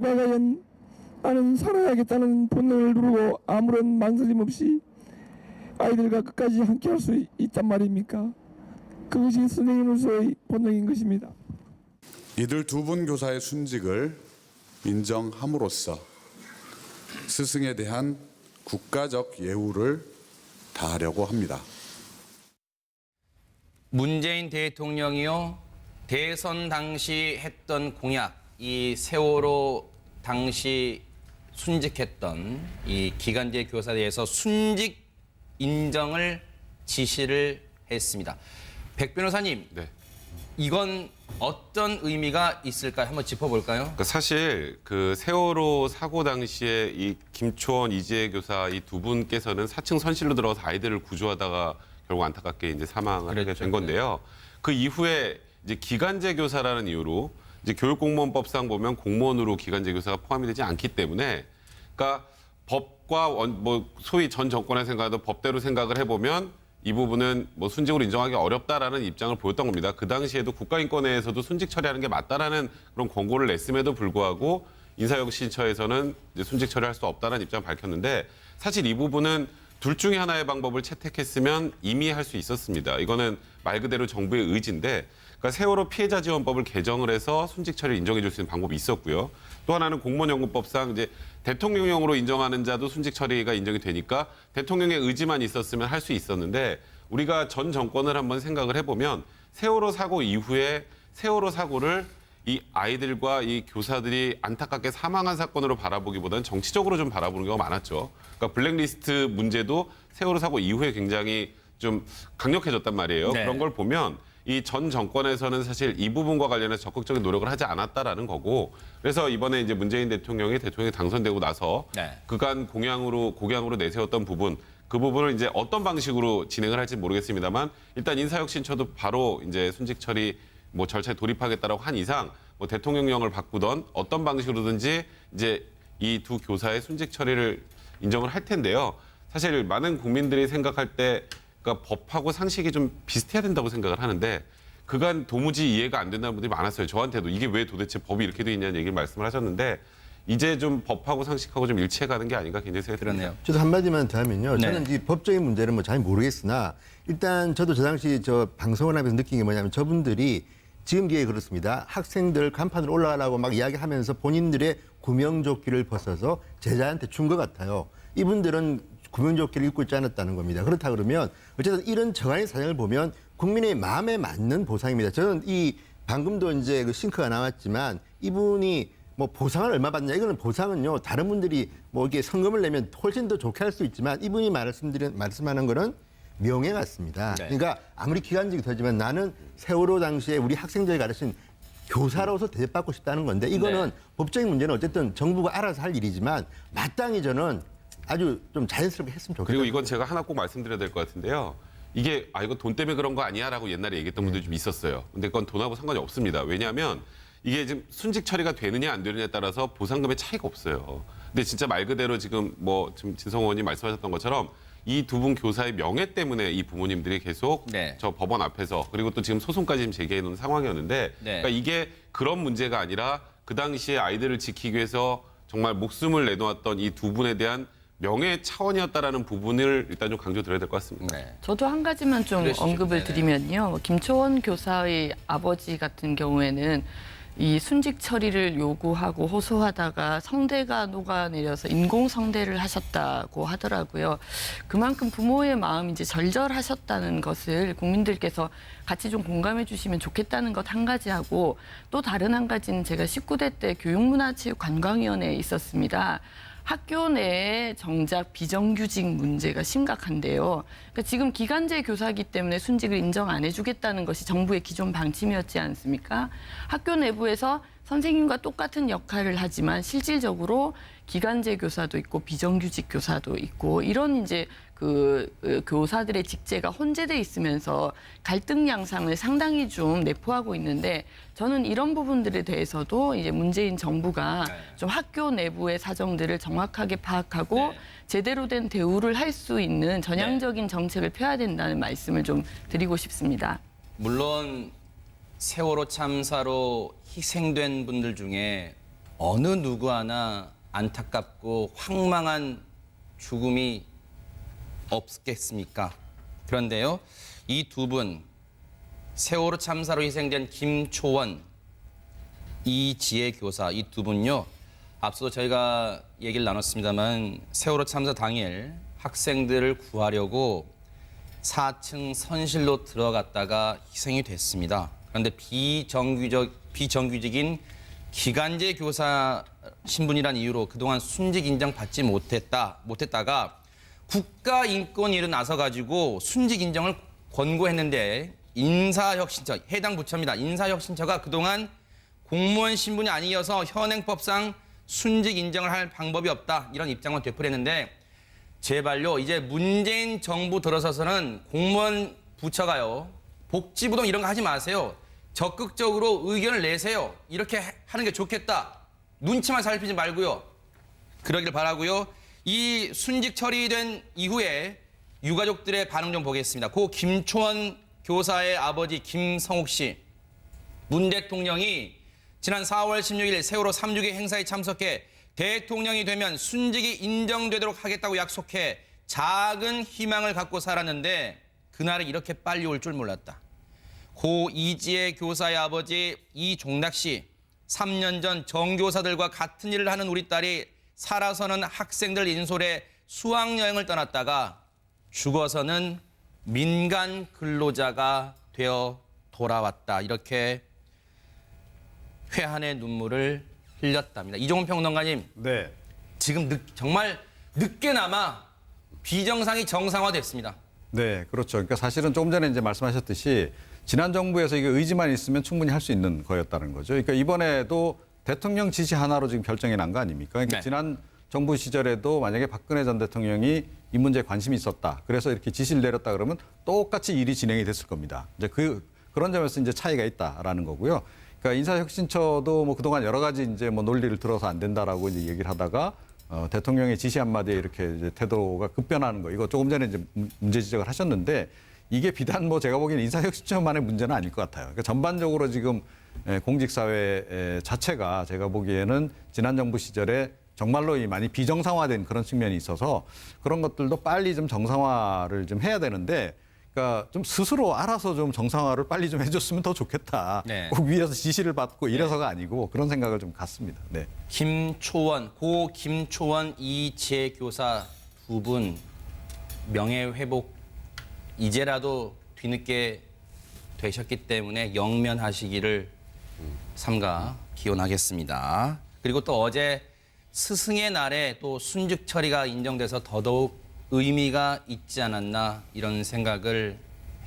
과연 나는 살아야겠다는 본능을 누르고 아무런 망설임 없이 아이들과 끝까지 함께할 수 있단 말입니까? 그것이 선생님으로서의 본능인 것입니다. 이들 두 분 교사의 순직을 인정함으로써 스승에 대한 국가적 예우를 다하려고 합니다. 문재인 대통령이요, 대선 당시 했던 공약, 이 세월호 당시 순직했던 이 기간제 교사에 대해서 순직 인정을 지시를 했습니다. 백 변호사님, 네. 이건 어떤 의미가 있을까요? 한번 짚어볼까요? 그러니까 사실 그 세월호 사고 당시에 이 김초원, 이지혜 교사 이 두 분께서는 4층 선실로 들어가서 아이들을 구조하다가 결국 안타깝게 이제 사망을 하게 된 건데요. 그 이후에 이제 기간제 교사라는 이유로 이제 교육공무원법상 보면 공무원으로 기간제 교사가 포함이 되지 않기 때문에, 그러니까 법과 뭐 소위 전 정권의 생각도 법대로 생각을 해보면 이 부분은 뭐 순직으로 인정하기 어렵다라는 입장을 보였던 겁니다. 그 당시에도 국가인권회에서도 순직 처리하는 게 맞다라는 그런 권고를 냈음에도 불구하고 인사혁신처에서는 이제 순직 처리할 수 없다는 입장을 밝혔는데, 사실 이 부분은 둘 중에 하나의 방법을 채택했으면 이미 할 수 있었습니다. 이거는 말 그대로 정부의 의지인데, 그러니까 세월호 피해자 지원법을 개정을 해서 순직 처리를 인정해 줄 수 있는 방법이 있었고요. 또 하나는 공무원연금법상 이제 대통령령으로 인정하는 자도 순직 처리가 인정이 되니까 대통령의 의지만 있었으면 할 수 있었는데, 우리가 전 정권을 한번 생각을 해보면 세월호 사고 이후에 세월호 사고를 이 아이들과 이 교사들이 안타깝게 사망한 사건으로 바라보기보다는 정치적으로 좀 바라보는 경우가 많았죠. 그러니까 블랙리스트 문제도 세월호 사고 이후에 굉장히 좀 강력해졌단 말이에요. 네. 그런 걸 보면 이 전 정권에서는 사실 이 부분과 관련해서 적극적인 노력을 하지 않았다라는 거고, 그래서 이번에 이제 문재인 대통령이 당선되고 나서 네. 그간 공약으로 내세웠던 부분, 그 부분을 이제 어떤 방식으로 진행을 할지 모르겠습니다만, 일단 인사혁신처도 바로 이제 순직 처리 뭐 절차에 돌입하겠다라고 한 이상 뭐 대통령령을 바꾸던 어떤 방식으로든지 이제 이 두 교사의 순직 처리를 인정을 할 텐데요. 사실 많은 국민들이 생각할 때 그러니까 법하고 상식이 좀 비슷해야 된다고 생각을 하는데, 그간 도무지 이해가 안 된다는 분들이 많았어요. 저한테도 이게 왜 도대체 법이 이렇게 돼 있냐는 얘기를 말씀을 하셨는데, 이제 좀 법하고 상식하고 좀 일치해가는 게 아닌가 굉장히 생각이 듭니다. 그렇네요. 저도 한마디만 더 하면요. 네. 저는 이 법적인 문제는 뭐 잘 모르겠으나, 일단 저도 저 당시 저 방송을 하면서 느낀 게 뭐냐면, 저분들이 지금 기회에 그렇습니다. 학생들 간판으로 올라가라고 막 이야기하면서 본인들의 구명조끼를 벗어서 제자한테 준 것 같아요. 이분들은 구명조끼를 입고 있지 않았다는 겁니다. 그렇다 그러면 어쨌든 이런 정황의 사정을 보면 국민의 마음에 맞는 보상입니다. 저는 이 방금도 이제 그 싱크가 나왔지만, 이분이 뭐 보상을 얼마 받냐, 이거는 보상은요 다른 분들이 뭐 이렇게 성금을 내면 훨씬 더 좋게 할 수 있지만, 이분이 말씀하는 거는 명예 같습니다. 네. 그러니까 아무리 기간직이 되지만 나는 세월호 당시에 우리 학생들이 가르친 교사로서 대접받고 싶다는 건데, 이거는 네. 법적인 문제는 어쨌든 정부가 알아서 할 일이지만 마땅히 저는 아주 좀 자연스럽게 했으면 좋겠다. 그리고 이건 제가 하나 꼭 말씀드려야 될 것 같은데요. 이게 이거 돈 때문에 그런 거 아니야라고 옛날에 얘기했던 분들이 좀 있었어요. 근데 그건 돈하고 상관이 없습니다. 왜냐하면 이게 지금 순직 처리가 되느냐 안 되느냐에 따라서 보상금의 차이가 없어요. 근데 진짜 말 그대로 지금 진성 의원님 말씀하셨던 것처럼 이 두 분 교사의 명예 때문에 이 부모님들이 계속 네. 저 법원 앞에서, 그리고 또 지금 소송까지 지금 제기해 놓은 상황이었는데, 네. 그러니까 이게 그런 문제가 아니라 그 당시에 아이들을 지키기 위해서 정말 목숨을 내놓았던 이 두 분에 대한 명예 차원이었다라는 부분을 일단 좀 강조드려야 될 것 같습니다. 네. 저도 한 가지만 좀 그러시죠. 언급을 네네. 드리면요. 김초원 교사의 아버지 같은 경우에는 이 순직 처리를 요구하고 호소하다가 성대가 녹아내려서 인공 성대를 하셨다고 하더라고요. 그만큼 부모의 마음이 이제 절절하셨다는 것을 국민들께서 같이 좀 공감해 주시면 좋겠다는 것 한 가지하고, 또 다른 한 가지는 제가 19대 때 교육문화체육관광위원회에 있었습니다. 학교 내에 정작 비정규직 문제가 심각한데요. 그러니까 지금 기간제 교사이기 때문에 순직을 인정 안 해주겠다는 것이 정부의 기존 방침이었지 않습니까? 학교 내부에서 선생님과 똑같은 역할을 하지만 실질적으로 기간제 교사도 있고 비정규직 교사도 있고, 이런 이제 그 교사들의 직제가 혼재돼 있으면서 갈등 양상을 상당히 좀 내포하고 있는데, 저는 이런 부분들에 대해서도 이제 문재인 정부가 좀 학교 내부의 사정들을 정확하게 파악하고 네. 제대로 된 대우를 할 수 있는 전향적인 정책을 펴야 된다는 말씀을 좀 드리고 싶습니다. 물론 세월호 참사로 희생된 분들 중에 어느 누구 하나 안타깝고 황망한 죽음이 없겠습니까? 그런데요, 이 두 분, 세월호 참사로 희생된 김초원, 이지혜 교사, 이 두 분요, 앞서도 저희가 얘기를 나눴습니다만 세월호 참사 당일 학생들을 구하려고 4층 선실로 들어갔다가 희생이 됐습니다. 그런데 비정규직인 기간제 교사 신분이란 이유로 그동안 순직 인정 받지 못했다가 국가인권위로 나서가지고 순직 인정을 권고했는데 인사혁신처, 해당 부처입니다. 인사혁신처가 그동안 공무원 신분이 아니어서 현행법상 순직 인정을 할 방법이 없다, 이런 입장을 되풀이했는데, 제발요, 이제 문재인 정부 들어서서는 공무원 부처가요, 복지부동 이런 거 하지 마세요. 적극적으로 의견을 내세요. 이렇게 하는 게 좋겠다. 눈치만 살피지 말고요. 그러길 바라고요. 이 순직 처리된 이후에 유가족들의 반응 좀 보겠습니다. 고 김초원 교사의 아버지 김성욱 씨, 문 대통령이 지난 4월 16일 세월호 3.6기 행사에 참석해 대통령이 되면 순직이 인정되도록 하겠다고 약속해 작은 희망을 갖고 살았는데 그날이 이렇게 빨리 올 줄 몰랐다. 고 이지혜 교사의 아버지 이종락 씨, 3년 전 정교사들과 같은 일을 하는 우리 딸이 살아서는 학생들 인솔에 수학여행을 떠났다가 죽어서는 민간 근로자가 되어 돌아왔다. 이렇게 회한의 눈물을 흘렸답니다. 이종훈 평론가님, 네. 지금 정말 늦게나마 비정상이 정상화됐습니다. 네, 그렇죠. 그러니까 사실은 조금 전에 이제 말씀하셨듯이 지난 정부에서 이게 의지만 있으면 충분히 할 수 있는 거였다는 거죠. 그러니까 이번에도 대통령 지시 하나로 지금 결정이 난 거 아닙니까? 그러니까 네. 지난 정부 시절에도 만약에 박근혜 전 대통령이 이 문제에 관심이 있었다. 그래서 이렇게 지시를 내렸다 그러면 똑같이 일이 진행이 됐을 겁니다. 이제 그런 점에서 이제 차이가 있다라는 거고요. 그러니까 인사혁신처도 뭐 그동안 여러 가지 이제 뭐 논리를 들어서 안 된다라고 이제 얘기를 하다가 대통령의 지시 한마디에 이렇게 이제 태도가 급변하는 거, 이거 조금 전에 이제 문제 지적을 하셨는데, 이게 비단 뭐 제가 보기에는 인사혁신처만의 문제는 아닐 것 같아요. 그러니까 전반적으로 지금 공직사회 자체가 제가 보기에는 지난 정부 시절에 정말로 많이 비정상화된 그런 측면이 있어서 그런 것들도 빨리 좀 정상화를 좀 해야 되는데, 그러니까 좀 스스로 알아서 좀 정상화를 빨리 좀 해줬으면 더 좋겠다. 네. 꼭 위에서 지시를 받고 이래서가 아니고 그런 생각을 좀 갖습니다. 네. 김초원, 고 김초원 이지혜 교사 두 분 명예회복 이제라도 뒤늦게 되셨기 때문에 영면하시기를 삼가 기원하겠습니다. 그리고 또 어제 스승의 날에 또 순직 처리가 인정돼서 더더욱 의미가 있지 않았나, 이런 생각을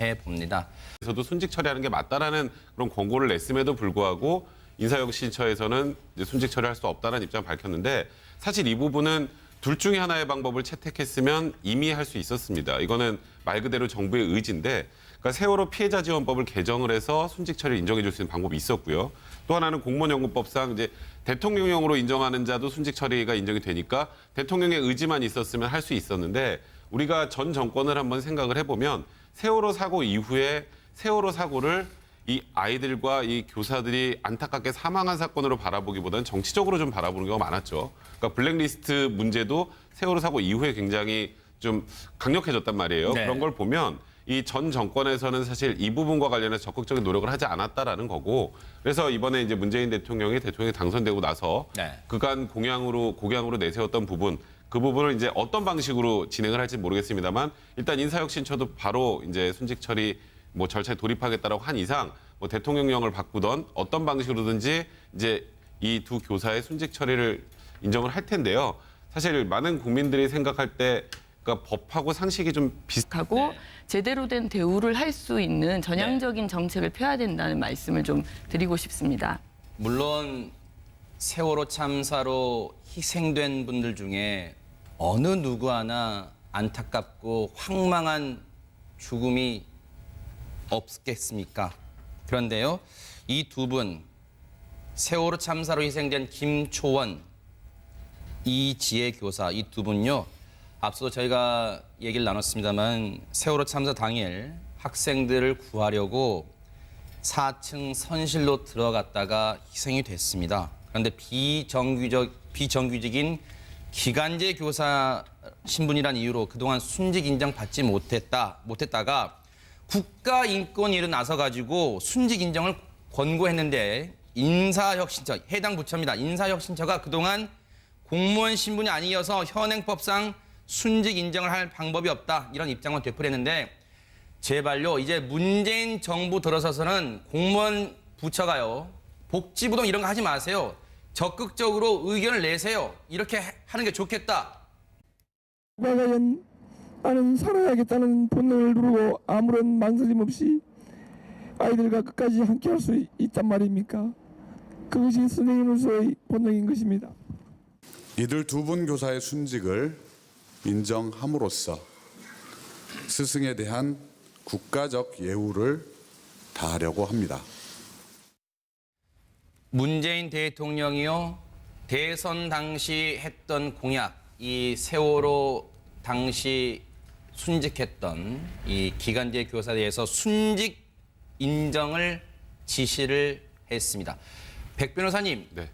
해봅니다. 그래서도 순직 처리하는 게 맞다라는 그런 권고를 냈음에도 불구하고 인사혁신처에서는 이제 순직 처리할 수 없다는 입장을 밝혔는데, 사실 이 부분은 둘 중에 하나의 방법을 채택했으면 이미 할 수 있었습니다. 이거는 말 그대로 정부의 의지인데, 그러니까 세월호 피해자 지원법을 개정을 해서 순직 처리를 인정해 줄 수 있는 방법이 있었고요. 또 하나는 공무원연금법상 이제 대통령령으로 인정하는 자도 순직 처리가 인정이 되니까 대통령의 의지만 있었으면 할 수 있었는데, 우리가 전 정권을 한번 생각을 해보면 세월호 사고 이후에 세월호 사고를 이 아이들과 이 교사들이 안타깝게 사망한 사건으로 바라보기보다는 정치적으로 좀 바라보는 경우가 많았죠. 그러니까 블랙리스트 문제도 세월호 사고 이후에 굉장히 좀 강력해졌단 말이에요. 네. 그런 걸 보면 이 전 정권에서는 사실 이 부분과 관련해서 적극적인 노력을 하지 않았다라는 거고, 그래서 이번에 이제 문재인 대통령이 당선되고 나서 네. 그간 공약으로 내세웠던 부분, 그 부분을 이제 어떤 방식으로 진행을 할지 모르겠습니다만, 일단 인사혁신처도 바로 이제 순직 처리 뭐 절차에 돌입하겠다라고 한 이상 뭐 대통령령을 바꾸던 어떤 방식으로든지 이제 이 두 교사의 순직 처리를 인정을 할 텐데요. 사실 많은 국민들이 생각할 때 그러니까 법하고 상식이 좀 하고 제대로 된 대우를 할 수 있는 전향적인 정책을 펴야 된다는 말씀을 좀 드리고 싶습니다. 물론 세월호 참사로 희생된 분들 중에 어느 누구 하나 안타깝고 황망한 죽음이 없겠습니까? 그런데요, 이 두 분, 세월호 참사로 희생된 김초원, 이지혜 교사, 이 두 분요, 앞서도 저희가 얘기를 나눴습니다만 세월호 참사 당일 학생들을 구하려고 4층 선실로 들어갔다가 희생이 됐습니다. 그런데 비정규직인 기간제 교사 신분이란 이유로 그동안 순직 인정 받지 못했다가 국가인권위로 나서가지고 순직 인정을 권고했는데 인사혁신처, 해당 부처입니다. 인사혁신처가 그동안 공무원 신분이 아니어서 현행법상 순직 인정을 할 방법이 없다, 이런 입장을 되풀이했는데, 제발요, 이제 문재인 정부 들어서서는 공무원 부처가요, 복지부동 이런 거 하지 마세요. 적극적으로 의견을 내세요. 이렇게 하는 게 좋겠다. 과연 나는 살아야겠다는 본능을 누르고 아무런 망설임 없이 아이들과 끝까지 함께할 수 있단 말입니까? 그것이 선생님으로서의 본능인 것입니다. 이들 두 분 교사의 순직을 인정함으로써 스승에 대한 국가적 예우를 다하려고 합니다. 문재인 대통령이요, 대선 당시 했던 공약, 이 세월호 당시 순직했던 이 기간제 교사에 대해서 순직 인정을 지시를 했습니다. 백 변호사님, 네.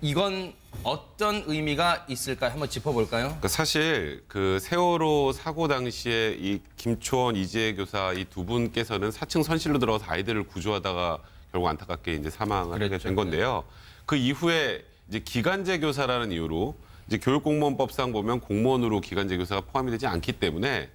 이건 어떤 의미가 있을까요? 한번 짚어볼까요? 그러니까 사실 그 세월호 사고 당시에 이 김초원, 이재혜 교사 이 두 분께서는 4층 선실로 들어가서 아이들을 구조하다가 결국 안타깝게 이제 사망을 하게 된 건데요. 그 이후에 이제 기간제 교사라는 이유로 이제 교육공무원법상 보면 공무원으로 기간제 교사가 포함이 되지 않기 때문에,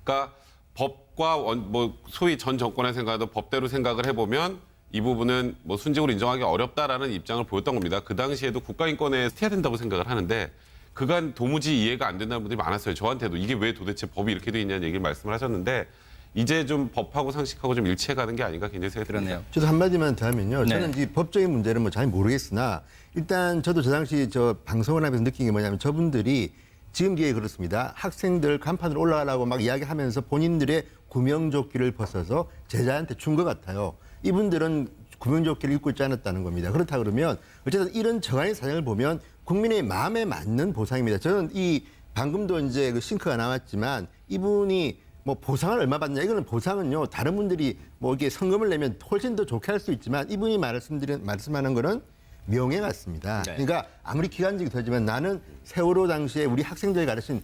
그러니까 법과 뭐 소위 전 정권의 생각도 법대로 생각을 해보면 이 부분은 뭐 순직으로 인정하기 어렵다라는 입장을 보였던 겁니다. 그 당시에도 국가인권에 스테야 된다고 생각을 하는데 그간 도무지 이해가 안 된다는 분들이 많았어요. 저한테도 이게 왜 도대체 법이 이렇게 돼 있냐는 얘기를 말씀을 하셨는데, 이제 좀 법하고 상식하고 좀 일치해가는 게 아닌가 굉장히 생각이 듭니다. 그러네요. 저도 한마디만 더 하면요. 네. 저는 이 법적인 문제는 뭐 잘 모르겠으나 일단 저도 저 당시 저 방송을 하면서 느낀 게 뭐냐면 저분들이 지금 뒤에 그렇습니다. 학생들 간판으로 올라가라고 막 이야기하면서 본인들의 구명조끼를 벗어서 제자한테 준 것 같아요. 이분들은 구명조끼를 입고 있지 않았다는 겁니다. 그렇다 그러면 어쨌든 이런 정한의 사정을 보면 국민의 마음에 맞는 보상입니다. 저는 이 방금도 이제 그 싱크가 나왔지만 이분이 뭐 보상을 얼마 받냐, 이거는 보상은요 다른 분들이 뭐 이렇게 성금을 내면 훨씬 더 좋게 할 수 있지만 이분이 말씀하는 거는 명예 같습니다. 네. 그러니까 아무리 기간직이 되지만 나는 세월호 당시에 우리 학생들이 가르친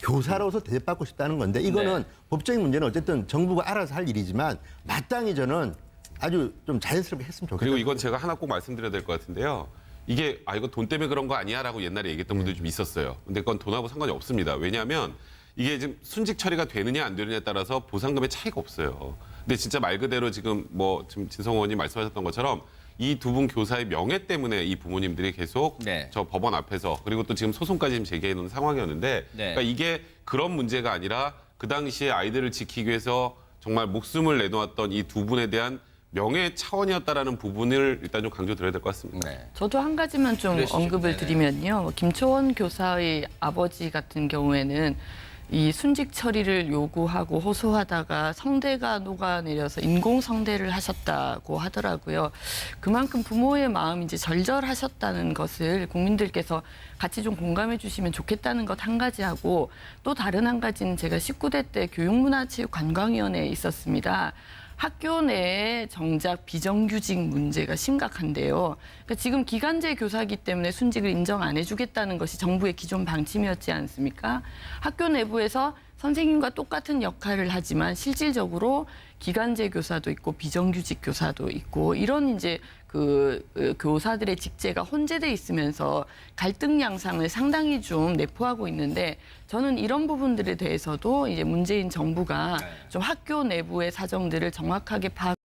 교사로서 대접받고 싶다는 건데 이거는 네. 법적인 문제는 어쨌든 정부가 알아서 할 일이지만 마땅히 저는 아주 좀 자연스럽게 했으면 좋겠다. 그리고 이건 제가 하나 꼭 말씀드려야 될 것 같은데요. 이게 이거 돈 때문에 그런 거 아니야라고 옛날에 얘기했던 분들이 좀 있었어요. 근데 그건 돈하고 상관이 없습니다. 왜냐하면 이게 지금 순직 처리가 되느냐 안 되느냐에 따라서 보상금의 차이가 없어요. 근데 진짜 말 그대로 지금 뭐 지금 진성 의원님 말씀하셨던 것처럼 이 두 분 교사의 명예 때문에 이 부모님들이 계속 네. 저 법원 앞에서 그리고 또 지금 소송까지 지금 제기해 놓은 상황이었는데, 네. 그러니까 이게 그런 문제가 아니라 그 당시에 아이들을 지키기 위해서 정말 목숨을 내놓았던 이 두 분에 대한 명예 차원이었다라는 부분을 일단 좀 강조드려야 될 것 같습니다. 네. 저도 한 가지만 좀 그러시죠. 언급을 네네. 드리면요. 김초원 교사의 아버지 같은 경우에는 이 순직 처리를 요구하고 호소하다가 성대가 녹아내려서 인공 성대를 하셨다고 하더라고요. 그만큼 부모의 마음이 이제 절절하셨다는 것을 국민들께서 같이 좀 공감해 주시면 좋겠다는 것 한 가지 하고, 또 다른 한 가지는 제가 19대 때 교육문화체육관광위원회에 있었습니다. 학교 내에 정작 비정규직 문제가 심각한데요. 그러니까 지금 기간제 교사이기 때문에 순직을 인정 안 해주겠다는 것이 정부의 기존 방침이었지 않습니까? 학교 내부에서 선생님과 똑같은 역할을 하지만 실질적으로 기간제 교사도 있고 비정규직 교사도 있고 이런 이제 그 교사들의 직제가 혼재돼 있으면서 갈등 양상을 상당히 좀 내포하고 있는데, 저는 이런 부분들에 대해서도 이제 문재인 정부가 좀 학교 내부의 사정들을 정확하게 파악